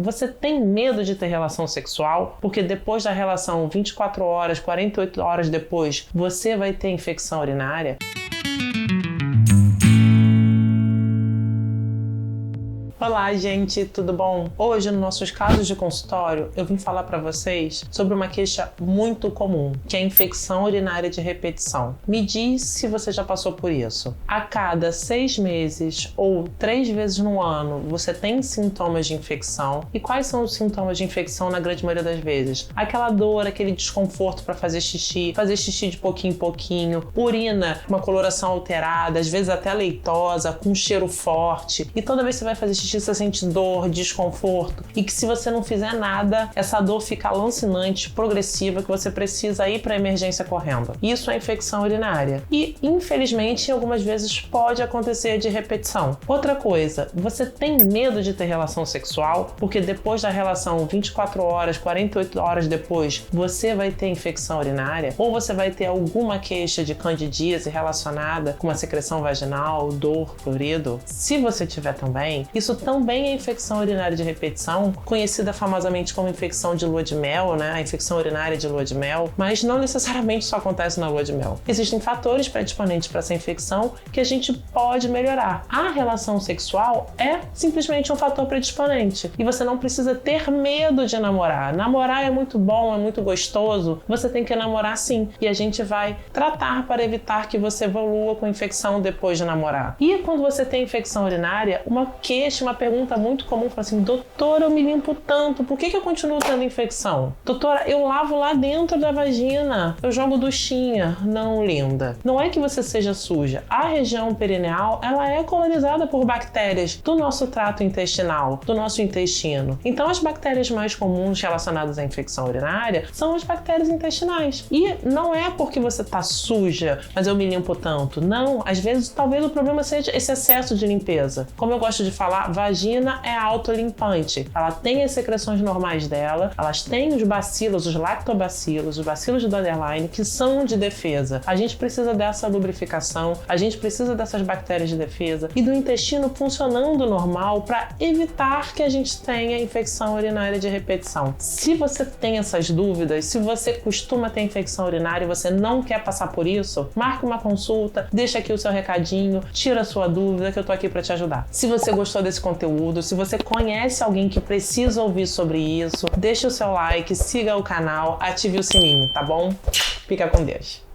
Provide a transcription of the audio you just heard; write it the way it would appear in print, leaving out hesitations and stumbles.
você tem medo de ter relação sexual? Porque depois da relação, 24 horas, 48 horas depois, você vai ter infecção urinária? Olá, gente, tudo bom? Hoje, nos nossos casos de consultório, eu vim falar para vocês sobre uma queixa muito comum, que é a infecção urinária de repetição. Me diz se você já passou por isso. A cada 6 meses ou 3 vezes no ano, você tem sintomas de infecção. E quais são os sintomas de infecção na grande maioria das vezes? Aquela dor, aquele desconforto para fazer xixi de pouquinho em pouquinho, urina, uma coloração alterada, às vezes até leitosa, com um cheiro forte. E toda vez que você vai fazer xixi, você sente dor, desconforto, e que se você não fizer nada, essa dor fica lancinante, progressiva, que você precisa ir para a emergência correndo. Isso é infecção urinária. E, infelizmente, algumas vezes pode acontecer de repetição. Outra coisa, você tem medo de ter relação sexual? Porque depois da relação, 24 horas, 48 horas depois, você vai ter infecção urinária? Ou você vai ter alguma queixa de candidíase relacionada com uma secreção vaginal, dor, prurido? Se você tiver também, isso também é infecção urinária de repetição, conhecida famosamente como infecção de lua de mel, né? A infecção urinária de lua de mel, mas não necessariamente só acontece na lua de mel. Existem fatores predisponentes para essa infecção que a gente pode melhorar. A relação sexual é simplesmente um fator predisponente e você não precisa ter medo de namorar. Namorar é muito bom, é muito gostoso, você tem que namorar sim, e a gente vai tratar para evitar que você evolua com infecção depois de namorar. E quando você tem infecção urinária, uma queixa, uma pergunta muito comum, fala assim: doutora, eu me limpo tanto, por que eu continuo tendo infecção? Doutora, eu lavo lá dentro da vagina, eu jogo duchinha. Não, linda. Não é que você seja suja. A região perineal, ela é colonizada por bactérias do nosso trato intestinal, do nosso intestino. Então, as bactérias mais comuns relacionadas à infecção urinária são as bactérias intestinais. E não é porque você tá suja, mas eu me limpo tanto. Não, às vezes, talvez o problema seja esse excesso de limpeza. Como eu gosto de falar, vagina é autolimpante. Ela tem as secreções normais dela, elas têm os bacilos, os lactobacilos, os bacilos de Borderline, que são de defesa. A gente precisa dessa lubrificação, a gente precisa dessas bactérias de defesa e do intestino funcionando normal para evitar que a gente tenha infecção urinária de repetição. Se você tem essas dúvidas, se você costuma ter infecção urinária e você não quer passar por isso, marque uma consulta, deixa aqui o seu recadinho, tira a sua dúvida que eu tô aqui para te ajudar. Se você gostou desse conteúdo, se você conhece alguém que precisa ouvir sobre isso, deixa o seu like, siga o canal, ative o sininho, tá bom? Fica com Deus.